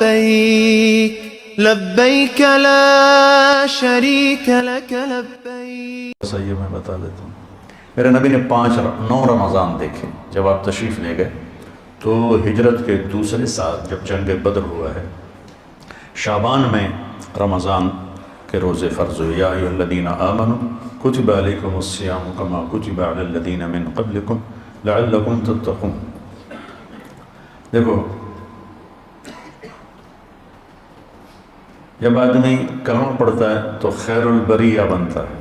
لبيك لبيك لا شريك لك لبيك. صحیح میں بتا دیتا ہوں. میرے نبی نے 9 رمضان دیکھے. جب آپ تشریف لے گئے تو ہجرت کے دوسرے سال جب جنگ بدر ہوا ہے، شعبان میں رمضان کے روزے فرض ہوئے. یا ایھا الذین آمنوا کتب علیکم الصیام کما کتب علی الذین من قبلکم لعلکم تتقون. دیکھو، جب آدمی کلمہ پڑھتا ہے تو خیر البریہ بنتا ہے.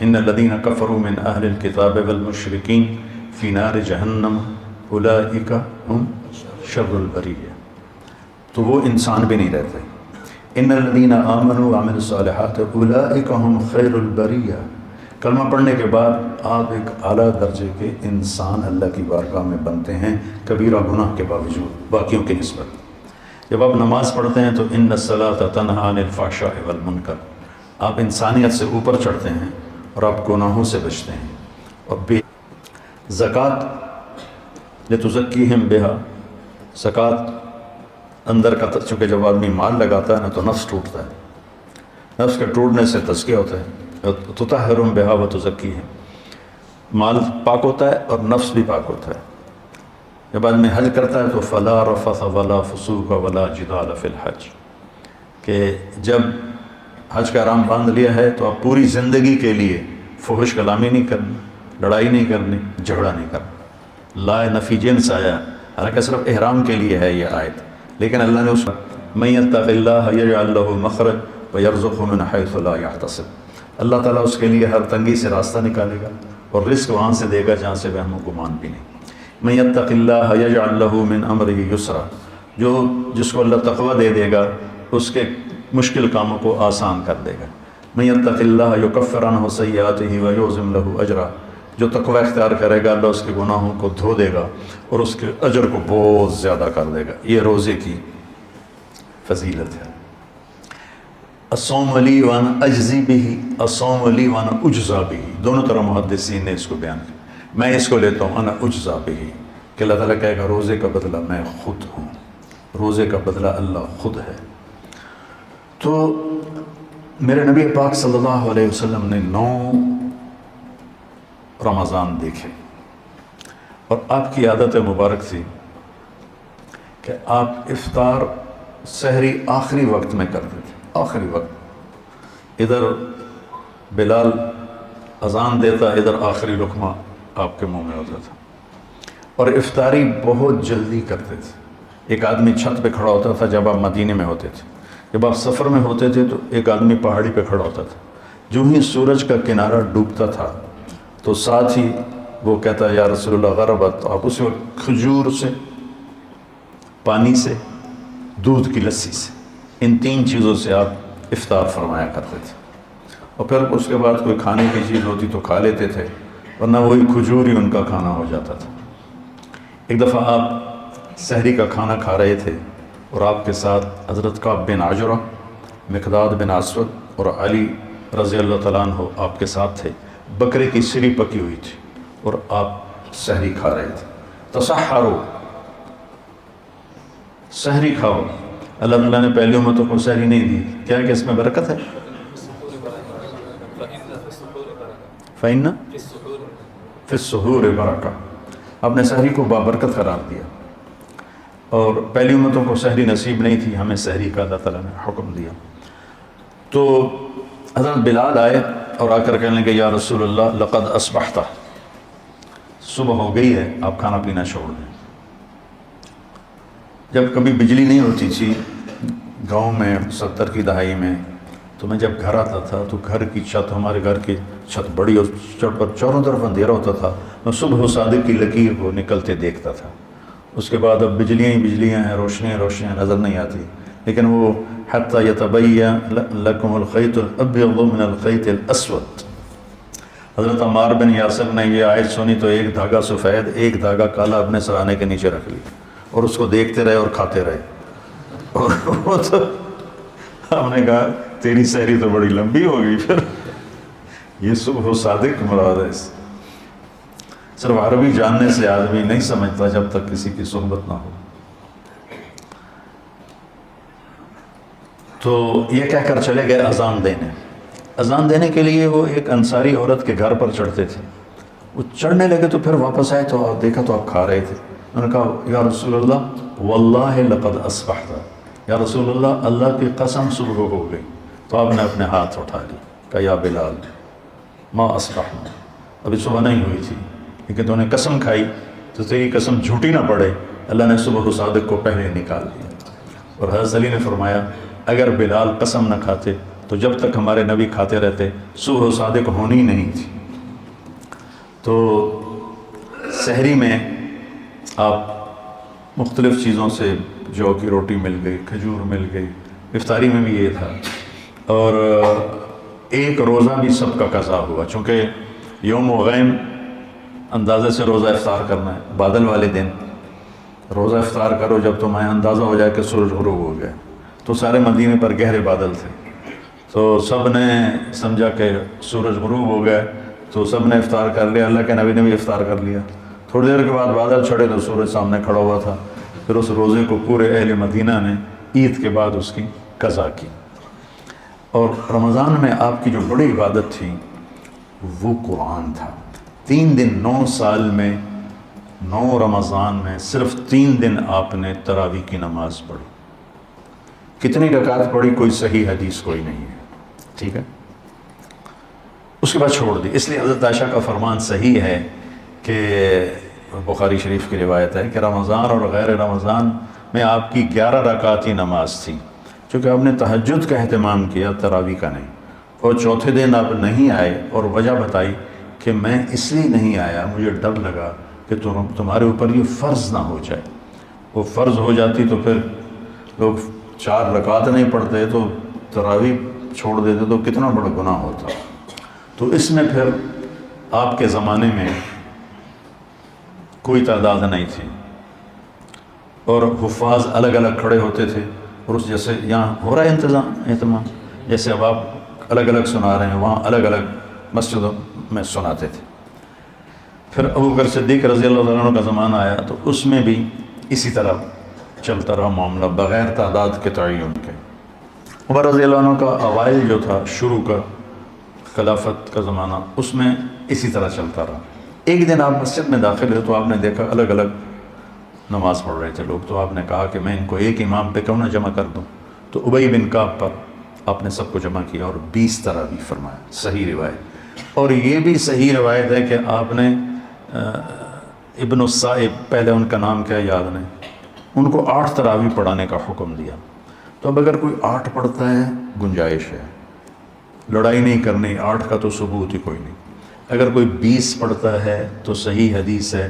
ان الذین کفروا من اہل الکتاب والمشرکین فی نار جہنم اولئک ہم شر البریہ. تو وہ انسان بھی نہیں رہتے. ان الذین آمنوا وعملوا الصالحات اولئک ہم خیر البریہ. کلمہ پڑھنے کے بعد آپ ایک اعلیٰ درجے کے انسان اللہ کی بارگاہ میں بنتے ہیں، کبیرہ گناہ کے باوجود باقیوں کی نسبت. جب آپ نماز پڑھتے ہیں تو ان الصلاۃ تنہی عن الفحشاء والمنکر، آپ انسانیت سے اوپر چڑھتے ہیں اور آپ گناہوں سے بچتے ہیں. اور زکوٰۃ لتزکیہم بہا، زکوٰۃ اندر کا، چونکہ جب آدمی مال لگاتا ہے نا تو نفس ٹوٹتا ہے، نفس کے ٹوٹنے سے تزکیہ ہوتا ہے. تطہرہم بہا وتزکیہم، مال پاک ہوتا ہے اور نفس بھی پاک ہوتا ہے. جب آدمی حج کرتا ہے تو فلا رفث ولا فسوق ولا جدال فی الحج، کہ جب حج کا احرام باندھ لیا ہے تو آپ پوری زندگی کے لیے فحش کلامی نہیں کرنی، لڑائی نہیں کرنی، جھگڑا نہیں کرنا. لا نفی جنس آیا، حالانکہ صرف احرام کے لیے ہے یہ آیت، لیکن اللہ نے اس من یتق اللہ یجعل لہ مخرج ویرزقہ من حیث لا یحتسب. اللہ تعالیٰ اس کے لیے ہر تنگی سے راستہ نکالے گا اور رزق وہاں سے دے گا جہاں سے وہم و گمان بھی نہیں. من یتق اللہ یجعل لہ من امرہ یسرا، جس کو اللہ تقوی دے دے گا اس کے مشکل کاموں کو آسان کر دے گا. من یتق اللہ یکفر عنہ سیئاتہ ویعظم لہ اجرا، جو تقوی اختیار کرے گا اللہ اس کے گناہوں کو دھو دے گا اور اس کے اجر کو بہت زیادہ کر دے گا. یہ روزے کی فضیلت ہے. الصوم لی وانا اجزی بہ، الصوم لی وانا اجزا بہ، دونوں طرح محدثین نے اس کو بیان کیا. میں اس کو لیتا ہوں انا اجزا بہ، کہ اللہ تعالیٰ کہے گا روزے کا بدلہ میں خود ہوں، روزے کا بدلہ اللہ خود ہے. تو میرے نبی پاک صلی اللہ علیہ وسلم نے 9 رمضان دیکھے، اور آپ کی عادت مبارک تھی کہ آپ افطار سحری آخری وقت میں کرتے تھے. آخری وقت، ادھر بلال اذان دیتا، ادھر آخری لقمہ آپ کے منہ میں ہوتا تھا. اور افطاری بہت جلدی کرتے تھے. ایک آدمی چھت پہ کھڑا ہوتا تھا جب آپ مدینے میں ہوتے تھے. جب آپ سفر میں ہوتے تھے تو ایک آدمی پہاڑی پہ کھڑا ہوتا تھا. جو ہی سورج کا کنارہ ڈوبتا تھا تو ساتھ ہی وہ کہتا یا رسول اللہ غربت. آپ اس وقت کھجور سے، پانی سے، دودھ کی لسی سے، ان 3 چیزوں سے آپ افطار فرمایا کرتے تھے. اور پھر اس کے بعد کوئی کھانے کی چیز ہوتی تو کھا لیتے تھے، ورنہ وہی کھجور ہی ان کا کھانا ہو جاتا تھا. ایک دفعہ آپ سحری کا کھانا کھا رہے تھے اور آپ کے ساتھ حضرت کعب بن عجرہ، مقداد بن اسود اور علی رضی اللہ تعالیٰ عنہ آپ کے ساتھ تھے. بکرے کی سری پکی ہوئی تھی اور آپ سحری کھا رہے تھے. تسحروا، سحری کھاؤ. اللہ تعالیٰ نے پہلی امتوں کو سحری نہیں دی. کیا کہ اس میں برکت ہے؟ فَإِنَّ فِي السُّحُورِ بَرَكَةٌ، آپ نے سحری کو بابرکت قرار دیا. اور پہلی امتوں کو سحری نصیب نہیں تھی، ہمیں سحری کا اللہ تعالیٰ نے حکم دیا. تو حضرت بلال آئے اور آ کر کہنے لگے یا رسول اللہ لقد اصبحت، صبح ہو گئی ہے، آپ کھانا پینا چھوڑ دیں. جب کبھی بجلی نہیں ہوتی تھی گاؤں میں 70 کی دہائی میں، تو میں جب گھر آتا تھا تو گھر کی چھت، ہمارے گھر کی چھت بڑی اور چاروں طرف اندھیرا ہوتا تھا. میں صبح و صادق کی لکیر کو نکلتے دیکھتا تھا. اس کے بعد اب بجلیاں ہی بجلیاں ہیں، روشنیاں روشنیاں نظر نہیں آتی. لیکن وہ حتی یتبین لکم الخیط الابیض من الخیط الاسود، حضرت عمار بن یاسر نے یہ آیت سنی تو ایک دھاگا سفید ایک دھاگا کالا اپنے سرانے کے نیچے رکھ لی اور اس کو دیکھتے رہے اور کھاتے رہے. اور وہ تو ہم نے کہا تیری سحری تو بڑی لمبی ہو گئی. پھر یہ صبح و صادق مراد ہے. صرف عربی جاننے سے آدمی نہیں سمجھتا جب تک کسی کی صحبت نہ ہو. تو یہ کہہ کر چلے گئے اذان دینے. اذان دینے کے لیے وہ ایک انصاری عورت کے گھر پر چڑھتے تھے. وہ چڑھنے لگے تو پھر واپس آئے تو دیکھا تو آپ کھا رہے تھے. انہوں نے کہا یا رسول اللہ واللہ لقد اصبحت، یا رسول اللہ اللہ کی قسم صبح ہو گئی. تو آپ نے اپنے ہاتھ اٹھا لی، کہا یا بلال ما اصبحنا، ابھی صبح نہیں ہوئی تھی لیکن تو نے قسم کھائی تو تیری قسم جھوٹی نہ پڑے. اللہ نے صبح صادق کو پہلے نکال دیا. اور حضرت علی نے فرمایا اگر بلال قسم نہ کھاتے تو جب تک ہمارے نبی کھاتے رہتے صبح صادق ہونی نہیں تھی. تو سحری میں آپ مختلف چیزوں سے جو کی روٹی مل گئی، کھجور مل گئی. افطاری میں بھی یہ تھا. اور ایک روزہ بھی سب کا قضا ہوا، چونکہ یوم غیم اندازے سے روزہ افطار کرنا ہے. بادل والے دن روزہ افطار کرو جب تمہیں اندازہ ہو جائے کہ سورج غروب ہو گیا. تو سارے مدینے پر گہرے بادل تھے، تو سب نے سمجھا کہ سورج غروب ہو گیا تو سب نے افطار کر لیا. اللہ کے نبی نے بھی افطار کر لیا. تھوڑی دیر کے بعد بادل چھڑے تو سورج سامنے کھڑا ہوا تھا. پھر اس روزے کو پورے اہل مدینہ نے عید کے بعد اس کی قضا کی. اور رمضان میں آپ کی جو بڑی عبادت تھی وہ قرآن تھا. 3 دن 9 سال میں 9 رمضان میں صرف 3 دن آپ نے تراویح کی نماز پڑھی. کتنی رکعت پڑھی کوئی صحیح حدیث کوئی نہیں ہے. ٹھیک ہے، اس کے بعد چھوڑ دی. اس لیے حضرت عائشہ کا فرمان صحیح ہے کہ بخاری شریف کی روایت ہے کہ رمضان اور غیر رمضان میں آپ کی 11 رکعتی نماز تھی. چونکہ آپ نے تہجد کا اہتمام کیا، تراویح کا نہیں. اور چوتھے دن آپ نہیں آئے اور وجہ بتائی کہ میں اس لیے نہیں آیا، مجھے ڈر لگا کہ تمہارے اوپر یہ فرض نہ ہو جائے. وہ فرض ہو جاتی تو پھر لوگ 4 رکعت نہیں پڑھتے تو تراویح چھوڑ دیتے تو کتنا بڑا گناہ ہوتا. تو اس میں پھر آپ کے زمانے میں کوئی تعداد نہیں تھی اور حفاظ الگ الگ کھڑے ہوتے تھے. اور اس جیسے یہاں ہو رہا ہے اہتمام، جیسے اب آپ الگ الگ سنا رہے ہیں وہاں الگ الگ مسجدوں میں سناتے تھے. پھر ابوبکر صدیق رضی اللہ عنہ کا زمانہ آیا تو اس میں بھی اسی طرح چلتا رہا معاملہ بغیر تعداد کے تعین کے. عمر رضی اللہ عنہ کا اوائل جو تھا شروع کا خلافت کا زمانہ، اس میں اسی طرح چلتا رہا. ایک دن آپ مسجد میں داخل ہوئے تو آپ نے دیکھا الگ الگ نماز پڑھ رہے تھے لوگ. تو آپ نے کہا کہ میں ان کو ایک امام پہ کیوں نہ جمع کر دوں. تو ابی بن کعب پر آپ نے سب کو جمع کیا اور 20 تراویح فرمایا. صحیح روایت. اور یہ بھی صحیح روایت ہے کہ آپ نے ابن الصائب، پہلے ان کا نام کیا یاد نہیں، ان کو 8 تراویح پڑھانے کا حکم دیا. تو اب اگر کوئی 8 پڑھتا ہے گنجائش ہے، لڑائی نہیں کرنی. 8 کا تو ثبوت ہی کوئی نہیں. اگر کوئی 20 پڑھتا ہے تو صحیح حدیث ہے،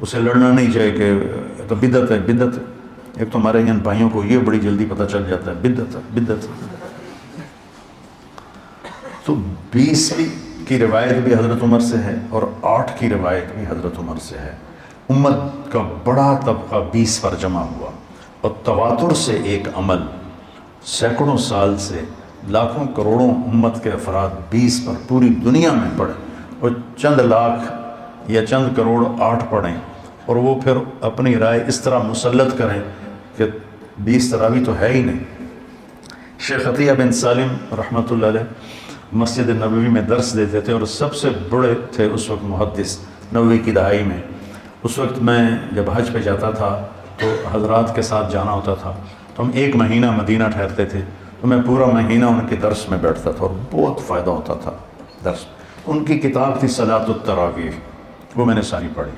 اسے لڑنا نہیں چاہیے کہ تو بدعت ہے. بدعت ایک تو ہمارے ان بھائیوں کو یہ بڑی جلدی پتہ چل جاتا ہے بدعت ہے بدعت. تو 20 کی روایت بھی حضرت عمر سے ہے اور 8 کی روایت بھی حضرت عمر سے ہے. امت کا بڑا طبقہ 20 پر جمع ہوا اور تواتر سے ایک عمل سینکڑوں سال سے لاکھوں کروڑوں امت کے افراد 20 پر پوری دنیا میں پڑھیں اور چند لاکھ یا چند کروڑ 8 پڑھیں اور وہ پھر اپنی رائے اس طرح مسلط کریں کہ 20 تراویح تو ہے ہی نہیں. شیخ عطیہ بن سالم رحمۃ اللہ علیہ مسجد نبوی میں درس دیتے تھے اور سب سے بڑے تھے اس وقت محدث 90 کی دہائی میں. اس وقت میں جب حج پہ جاتا تھا تو حضرات کے ساتھ جانا ہوتا تھا تو ہم 1 مہینہ مدینہ ٹھہرتے تھے. تو میں پورا مہینہ ان کے درس میں بیٹھتا تھا اور بہت فائدہ ہوتا تھا درس. ان کی کتاب تھی صلاۃ التراویح، وہ میں نے ساری پڑھی.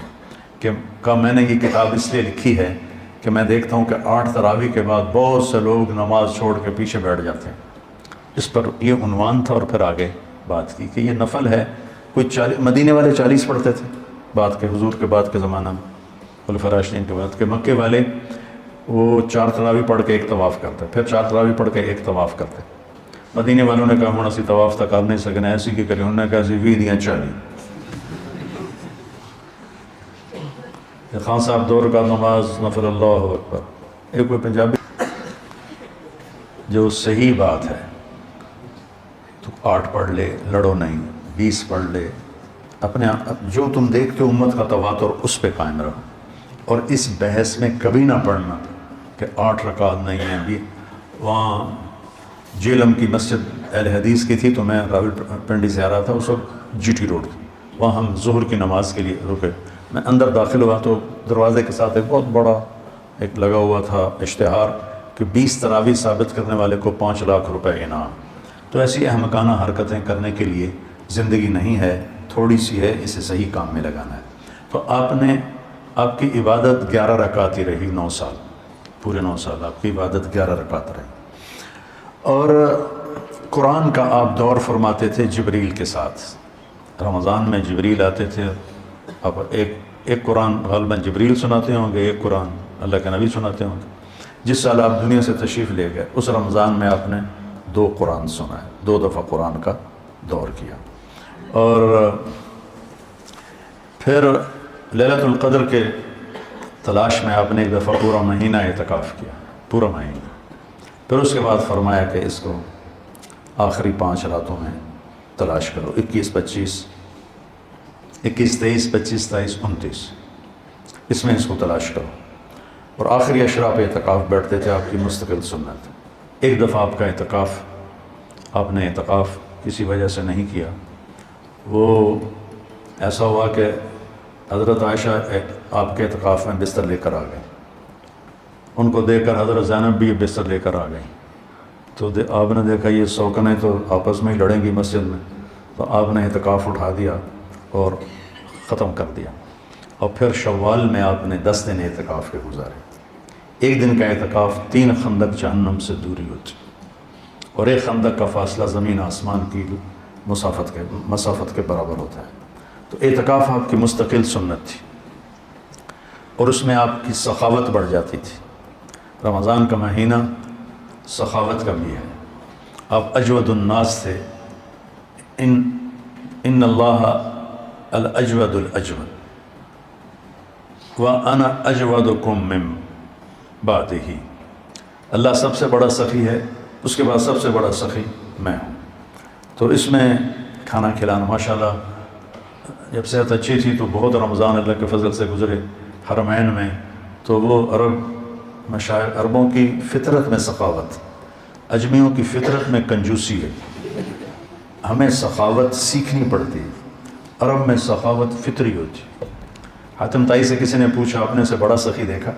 کہ میں نے یہ کتاب اس لیے لکھی ہے کہ میں دیکھتا ہوں کہ 8 تراویح کے بعد بہت سے لوگ نماز چھوڑ کے پیچھے بیٹھ جاتے ہیں. اس پر یہ عنوان تھا اور پھر آگے بات کی کہ یہ نفل ہے. کوئی مدینے والے 40 پڑھتے تھے بعد کے حضور کے بعد کے زمانہ میں، خلفاء راشدین کے بعد کے. مکے والے وہ 4 تراویح پڑھ کے 1 طواف کرتے، پھر 4 تراویح پڑھ کے 1 طواف کرتے. مدینے والوں نے کہا ہوں اسی طواف تک کر نہیں سکنا، ایسی کی کری. انہوں نے کہا اسی 20 دیاں 40. خان صاحب 2 رکعت نماز نفل اللہ اکبر. ایک کوئی پنجابی جو صحیح بات ہے تو 8 پڑھ لے، لڑو نہیں. 20 پڑھ لے. اپنے جو تم دیکھتے ہو امت کا تواتر اس پہ قائم رہو. اور اس بحث میں کبھی نہ پڑھنا کہ 8 رکعت نہیں ہیں بھی. وہاں جیلم کی مسجد اہل حدیث کی تھی، تو میں راول پنڈی سے آ رہا تھا، اس وقت جی ٹی روڈ تھی، وہاں ہم ظہر کی نماز کے لیے رکے۔ میں اندر داخل ہوا تو دروازے کے ساتھ ایک بہت بڑا ایک لگا ہوا تھا اشتہار کہ 20 تراویح ثابت کرنے والے کو 5 لاکھ روپے انعام۔ تو ایسی احمقانہ حرکتیں کرنے کے لیے زندگی نہیں ہے، تھوڑی سی ہے، اسے صحیح کام میں لگانا ہے۔ تو آپ کی عبادت 11 رکعت ہی رہی 9 سال، پورے 9 سال آپ کی عبادت 11 رکعت رہی۔ اور قرآن کا آپ دور فرماتے تھے جبریل کے ساتھ، رمضان میں جبریل آتے تھے، اب ایک قرآن غالباً جبریل سناتے ہوں گے، ایک قرآن اللہ کے نبی سناتے ہوں گے۔ جس سال آپ دنیا سے تشریف لے گئے اس رمضان میں آپ نے 2 قرآن سنا ہے، 2 دفعہ قرآن کا دور کیا۔ اور پھر لیلۃ القدر کے تلاش میں آپ نے ایک دفعہ پورا مہینہ اعتکاف کیا، پورا مہینہ۔ پھر اس کے بعد فرمایا کہ اس کو آخری 5 راتوں میں تلاش کرو، 21، 25، 21، 23، 25، 27، 29، اس میں اس کو تلاش کرو۔ اور آخری اشراء پہ اعتکاف بیٹھتے تھے، آپ کی مستقل سنت۔ ایک دفعہ آپ کا آپ نے اعتکاف کسی وجہ سے نہیں کیا، وہ ایسا ہوا کہ حضرت عائشہ آپ کے اعتکاف میں بستر لے کر آ گئیں، ان کو دیکھ کر حضرت زینب بھی بستر لے کر آ گئیں۔ تو آپ نے دیکھا یہ سوکنیں تو آپس میں ہی لڑیں گی مسجد میں، تو آپ نے اعتکاف اٹھا دیا اور ختم کر دیا۔ اور پھر شوال میں آپ نے 10 دن اعتکاف کے گزارے۔ ایک دن کا اعتکاف 3 خندق جہنم سے دوری ہوتی، اور ایک خندق کا فاصلہ زمین آسمان کی مسافت کے برابر ہوتا ہے۔ تو اعتکاف آپ کی مستقل سنت تھی، اور اس میں آپ کی سخاوت بڑھ جاتی تھی۔ رمضان کا مہینہ سخاوت کا بھی ہے، آپ اجود الناس تھے، ان اللہ الاجود الاجود وَأَنَا أَجْوَدُكُم مِّن بَعْدِهِ، اللہ سب سے بڑا سخی ہے، اس کے بعد سب سے بڑا سخی میں ہوں۔ تو اس میں کھانا کھلانا ماشاءاللہ، جب صحت اچھی تھی تو بہت رمضان اللہ کے فضل سے گزرے حرمین میں، تو وہ عربوں کی فطرت میں سخاوت، اجمیوں کی فطرت میں کنجوسی ہے، ہمیں سخاوت سیکھنی پڑتی ہے، عرب میں سخاوت فطری ہوتی ہے۔ حاتم طائی سے کسی نے پوچھا اپنے سے بڑا سخی دیکھا؟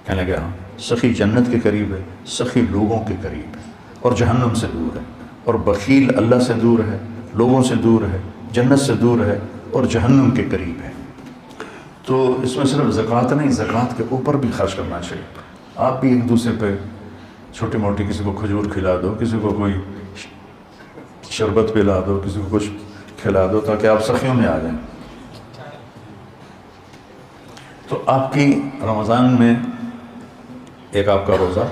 کہنے لگا ہاں، سخی جنت کے قریب ہے، سخی لوگوں کے قریب ہے اور جہنم سے دور ہے، اور بخیل اللہ سے دور ہے، لوگوں سے دور ہے، جنت سے دور ہے اور جہنم کے قریب ہے۔ تو اس میں صرف زکوٰۃ نہیں، زکوٰۃ کے اوپر بھی خرچ کرنا چاہیے۔ آپ بھی ایک دوسرے پہ چھوٹی موٹی، کسی کو کھجور کھلا دو، کسی کو کوئی شربت پلا دو، کسی کو کچھ کھلا دو، تاکہ آپ سخیوں میں آ جائیں۔ تو آپ کی رمضان میں ایک آپ کا روزہ،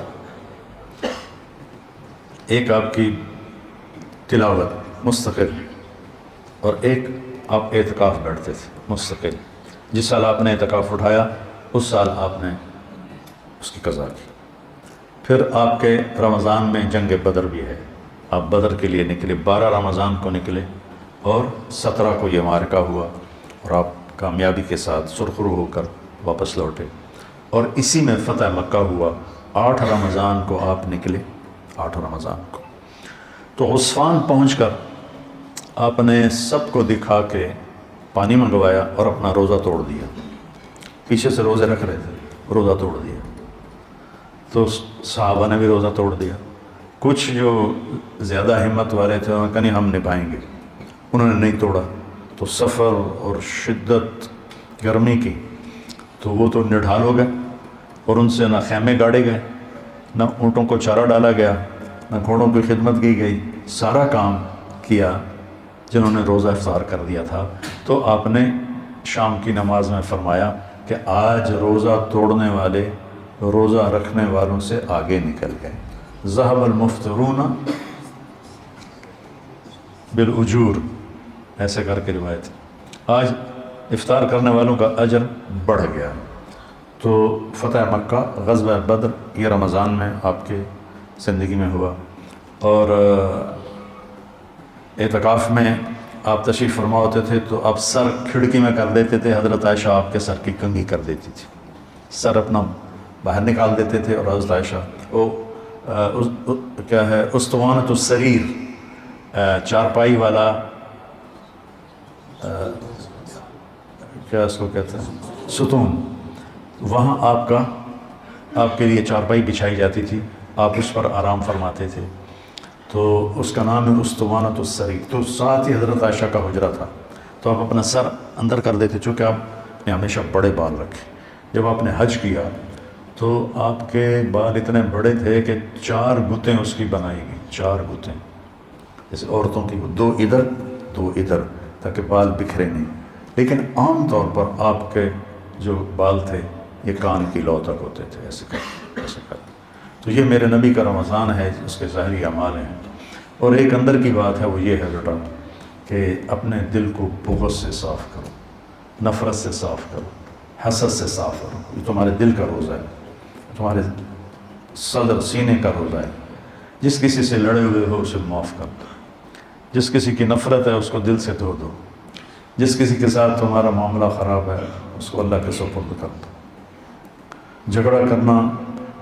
ایک آپ کی تلاوت مستقل، اور ایک آپ اعتکاف بیٹھتے تھے مستقل۔ جس سال آپ نے اعتکاف اٹھایا اس سال آپ نے اس کی قضا کی۔ پھر آپ کے رمضان میں جنگ بدر بھی ہے، آپ بدر کے لیے نکلے، 12 رمضان کو نکلے اور 17 کو یہ معرکہ ہوا، اور آپ کامیابی کے ساتھ سرخرو ہو کر واپس لوٹے، اور اسی میں فتح مکہ ہوا۔ 8 رمضان کو آپ نکلے، 8 رمضان کو۔ تو عصفان پہنچ کر آپ نے سب کو دکھا کے پانی منگوایا اور اپنا روزہ توڑ دیا۔ پیچھے سے روزے رکھ رہے تھے، روزہ توڑ دیا۔ تو صحابہ نے بھی روزہ توڑ دیا۔ کچھ جو زیادہ ہمت والے تھے انہوں نے کہا نہیں ہم نبھائیں گے، انہوں نے نہیں توڑا۔ تو سفر اور شدت گرمی کی، تو وہ تو نڈھال ہو گئے، اور ان سے نہ خیمے گاڑے گئے، نہ اونٹوں کو چارہ ڈالا گیا، نہ گھوڑوں کی خدمت کی گئی، سارا کام کیا جنہوں نے روزہ افطار کر دیا تھا۔ تو آپ نے شام کی نماز میں فرمایا کہ آج روزہ توڑنے والے روزہ رکھنے والوں سے آگے نکل گئے، ذهب المفطرون بالاجور، ایسے کر کے روایت، آج افطار کرنے والوں کا اجر بڑھ گیا۔ تو فتح مکہ، غزوہ بدر، یہ رمضان میں آپ کے زندگی میں ہوا۔ اور اعتکاف میں آپ تشریف فرما ہوتے تھے تو آپ سر کھڑکی میں کر دیتے تھے، حضرت عائشہ آپ کے سر کی کنگھی کر دیتی تھی، سر اپنا باہر نکال دیتے تھے، اور حضرت عائشہ وہ کیا ہے استوانۃ السریر، چارپائی والا، کیا اس کو کہتے ہیں، ستون، وہاں آپ کے لیے چارپائی بچھائی جاتی تھی، آپ اس پر آرام فرماتے تھے، تو اس کا نام ہے استوانۃ السریر۔ تو ساتھ ہی حضرت عائشہ کا حجرہ تھا، تو آپ اپنا سر اندر کر دیتے، چونکہ آپ نے ہمیشہ بڑے بال رکھے۔ جب آپ نے حج کیا تو آپ کے بال اتنے بڑے تھے کہ 4 گتیں اس کی بنائی گئی، 4 گتیں، جیسے عورتوں کی 2 ادھر 2 ادھر، تاکہ بال بکھرے نہیں۔ لیکن عام طور پر آپ کے جو بال تھے یہ کان کی لو تک ہوتے تھے، ایسے کر۔ تو یہ میرے نبی کا رمضان ہے، اس کے ظاہری اعمال ہیں۔ اور ایک اندر کی بات ہے، وہ یہ ہے بیٹا کہ اپنے دل کو بغض سے صاف کرو، نفرت سے صاف کرو، حسد سے صاف کرو۔ یہ تمہارے دل کا روزہ ہے، تمہارے صدر سینے کا روزہ ہے۔ جس کسی سے لڑے ہوئے ہو اسے معاف کر دو، جس کسی کی نفرت ہے اس کو دل سے دھو دو، جس کسی کے ساتھ تمہارا معاملہ خراب ہے اس کو اللہ کے سپرد کر دو۔ جھگڑا کرنا،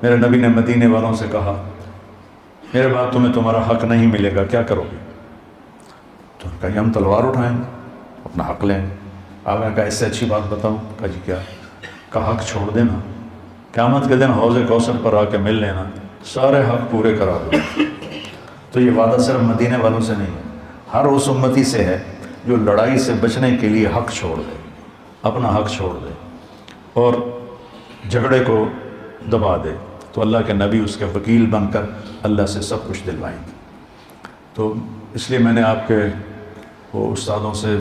میرے نبی نے مدینے والوں سے کہا میرے بعد تمہیں تمہارا حق نہیں ملے گا، کیا کرو گے؟ تو کہیں ہم تلوار اٹھائیں گے، اپنا حق لیں گے۔ آپ نے کہا اس سے اچھی بات بتاؤں؟ کہا جی کیا؟ کہا حق چھوڑ دینا، قیامت کے دن حوض کوثر پر آ کے مل لینا، سارے حق پورے کرا دو۔ تو یہ وعدہ صرف مدینے والوں سے نہیں ہے، ہر اس امتی سے ہے جو لڑائی سے بچنے کے لیے حق چھوڑ دے، اپنا حق چھوڑ دے اور جھگڑے کو دبا دے، تو اللہ کے نبی اس کے وکیل بن کر اللہ سے سب کچھ دلوائیں گے۔ تو اس لیے میں نے آپ کے وہ استادوں سے